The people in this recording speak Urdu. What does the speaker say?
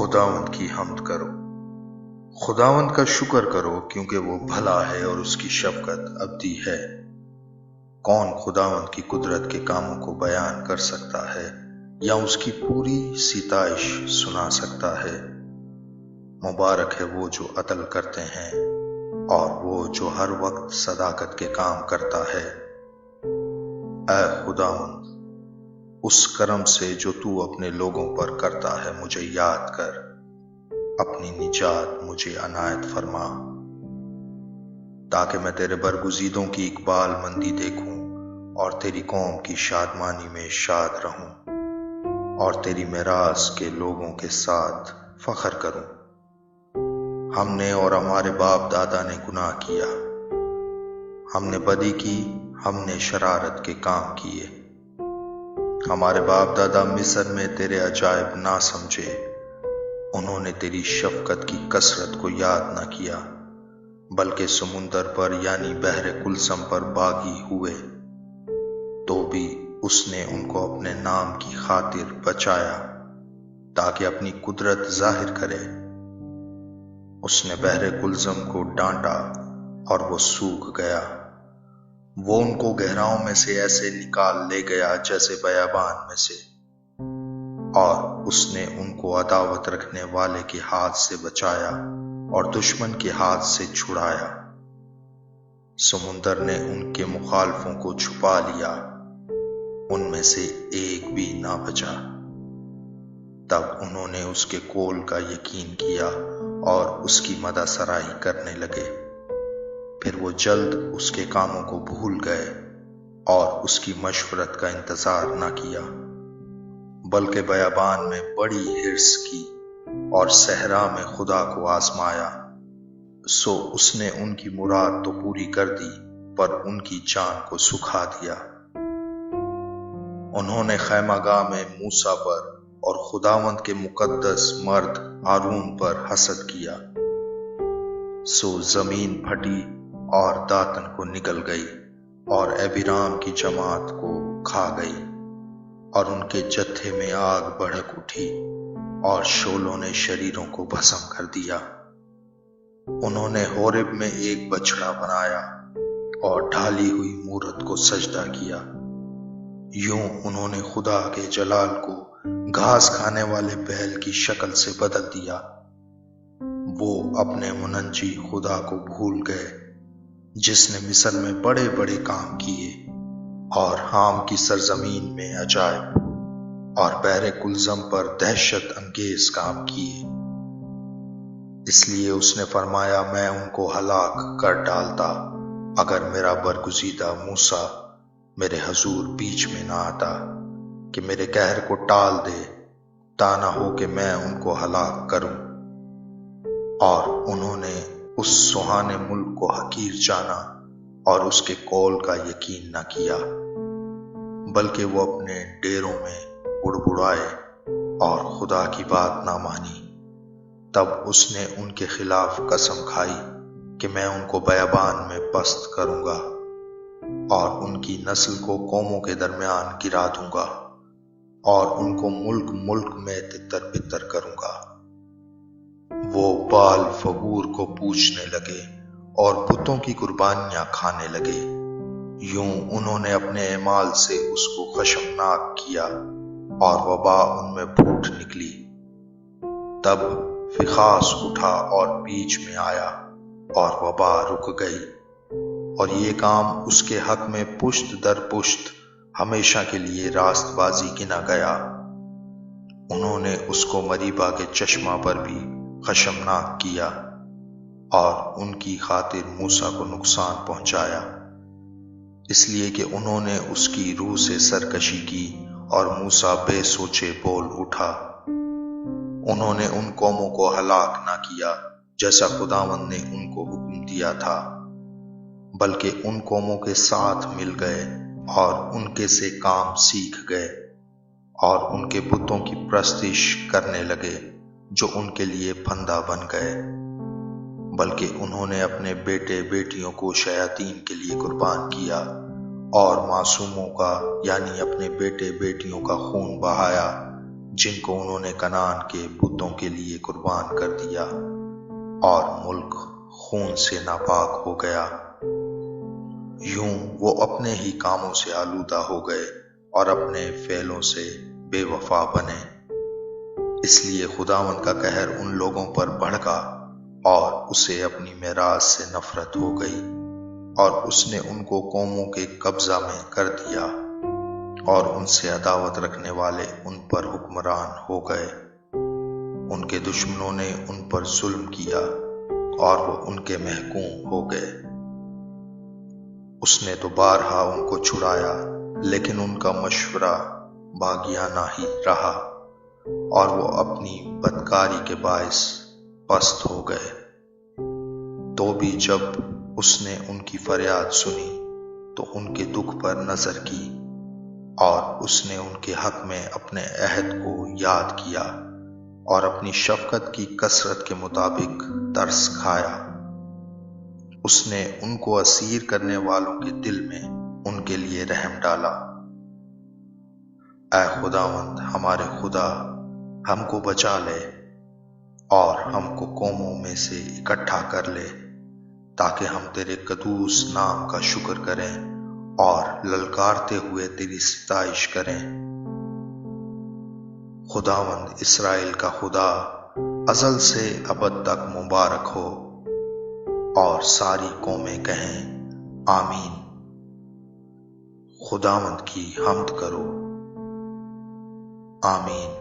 خداوند کی حمد کرو، خداوند کا شکر کرو کیونکہ وہ بھلا ہے اور اس کی شفقت ابدی ہے۔ کون خداوند کی قدرت کے کاموں کو بیان کر سکتا ہے یا اس کی پوری ستائش سنا سکتا ہے؟ مبارک ہے وہ جو عدل کرتے ہیں اور وہ جو ہر وقت صداقت کے کام کرتا ہے۔ اے خداوند، اس کرم سے جو تو اپنے لوگوں پر کرتا ہے مجھے یاد کر، اپنی نجات مجھے عنایت فرما، تاکہ میں تیرے برگزیدوں کی اقبال مندی دیکھوں اور تیری قوم کی شادمانی میں شاد رہوں اور تیری میراث کے لوگوں کے ساتھ فخر کروں۔ ہم نے اور ہمارے باپ دادا نے گناہ کیا، ہم نے بدی کی، ہم نے شرارت کے کام کیے۔ ہمارے باپ دادا مصر میں تیرے عجائب نہ سمجھے، انہوں نے تیری شفقت کی کثرت کو یاد نہ کیا، بلکہ سمندر پر یعنی بحر کلثم پر باغی ہوئے، تو بھی اس نے ان کو اپنے نام کی خاطر بچایا تاکہ اپنی قدرت ظاہر کرے۔ اس نے بحر کلثم کو ڈانٹا اور وہ سوکھ گیا، وہ ان کو گہراؤں میں سے ایسے نکال لے گیا جیسے بیابان میں سے، اور اس نے ان کو عداوت رکھنے والے کے ہاتھ سے بچایا اور دشمن کے ہاتھ سے چھڑایا۔ سمندر نے ان کے مخالفوں کو چھپا لیا، ان میں سے ایک بھی نہ بچا۔ تب انہوں نے اس کے قول کا یقین کیا اور اس کی مدح سرائی کرنے لگے۔ پھر وہ جلد اس کے کاموں کو بھول گئے اور اس کی مشورت کا انتظار نہ کیا، بلکہ بیابان میں بڑی حرص کی اور صحرا میں خدا کو آزمایا۔ سو اس نے ان کی مراد تو پوری کر دی پر ان کی جان کو سکھا دیا۔ انہوں نے خیمہ گاہ میں موسیٰ پر اور خداوند کے مقدس مرد ہارون پر حسد کیا، سو زمین پھٹی اور داتن کو نگل گئی اور ایبرام کی جماعت کو کھا گئی، اور ان کے جتھے میں آگ بھڑک اٹھی اور شعلوں نے شریروں کو بھسم کر دیا۔ انہوں نے ہورب میں ایک بچڑا بنایا اور ڈھالی ہوئی مورت کو سجدہ کیا۔ یوں انہوں نے خدا کے جلال کو گھاس کھانے والے بیل کی شکل سے بدل دیا۔ وہ اپنے منجی خدا کو بھول گئے جس نے مصر میں بڑے بڑے کام کیے اور حام کی سرزمین میں عجائب اور بحر کلثم پر دہشت انگیز کام کیے۔ اس لیے اس نے فرمایا میں ان کو ہلاک کر ڈالتا اگر میرا برگزیدہ موسیٰ میرے حضور بیچ میں نہ آتا کہ میرے قہر کو ٹال دے، تا نہ ہو کہ میں ان کو ہلاک کروں۔ اور انہوں نے اس سہانے ملک کو حقیر جانا اور اس کے قول کا یقین نہ کیا، بلکہ وہ اپنے ڈیروں میں بڑبڑائے اور خدا کی بات نہ مانی۔ تب اس نے ان کے خلاف قسم کھائی کہ میں ان کو بیابان میں پست کروں گا اور ان کی نسل کو قوموں کے درمیان گرا دوں گا اور ان کو ملک ملک میں تتر بتر کروں گا۔ وہ بال فغور کو پوجنے لگے اور بتوں کی قربانیاں کھانے لگے۔ یوں انہوں نے اپنے اعمال سے اس کو خشمناک کیا اور وبا ان میں پھوٹ نکلی۔ تب فیخاس اٹھا اور بیچ میں آیا اور وبا رک گئی، اور یہ کام اس کے حق میں پشت در پشت ہمیشہ کے لیے راست بازی گنا گیا۔ انہوں نے اس کو مریبا کے چشمہ پر بھی خشمناک کیا اور ان کی خاطر موسیٰ کو نقصان پہنچایا، اس لیے کہ انہوں نے اس کی روح سے سرکشی کی اور موسیٰ بے سوچے بول اٹھا۔ انہوں نے ان قوموں کو ہلاک نہ کیا جیسا خداوند نے ان کو حکم دیا تھا، بلکہ ان قوموں کے ساتھ مل گئے اور ان کے سے کام سیکھ گئے اور ان کے بتوں کی پرستش کرنے لگے جو ان کے لیے پھندا بن گئے، بلکہ انہوں نے اپنے بیٹے بیٹیوں کو شیاطین کے لیے قربان کیا اور معصوموں کا یعنی اپنے بیٹے بیٹیوں کا خون بہایا جن کو انہوں نے کنعان کے بتوں کے لیے قربان کر دیا، اور ملک خون سے ناپاک ہو گیا۔ یوں وہ اپنے ہی کاموں سے آلودہ ہو گئے اور اپنے فعلوں سے بے وفا بنے۔ اس لیے خداوند کا قہر ان لوگوں پر بھڑکا اور اسے اپنی میراث سے نفرت ہو گئی، اور اس نے ان کو قوموں کے قبضہ میں کر دیا، اور ان سے عداوت رکھنے والے ان پر حکمران ہو گئے۔ ان کے دشمنوں نے ان پر ظلم کیا اور وہ ان کے محکوم ہو گئے۔ اس نے تو بارہا ان کو چھڑایا، لیکن ان کا مشورہ باغیانہ ہی رہا، اور وہ اپنی بدکاری کے باعث پست ہو گئے۔ تو بھی جب اس نے ان کی فریاد سنی تو ان کے دکھ پر نظر کی، اور اس نے ان کے حق میں اپنے عہد کو یاد کیا اور اپنی شفقت کی کثرت کے مطابق ترس کھایا۔ اس نے ان کو اسیر کرنے والوں کے دل میں ان کے لیے رحم ڈالا۔ اے خداوند ہمارے خدا، ہم کو بچا لے اور ہم کو قوموں میں سے اکٹھا کر لے، تاکہ ہم تیرے قدوس نام کا شکر کریں اور للکارتے ہوئے تیری ستائش کریں۔ خداوند اسرائیل کا خدا ازل سے ابد تک مبارک ہو، اور ساری قومیں کہیں آمین۔ خداوند کی حمد کرو، آمین۔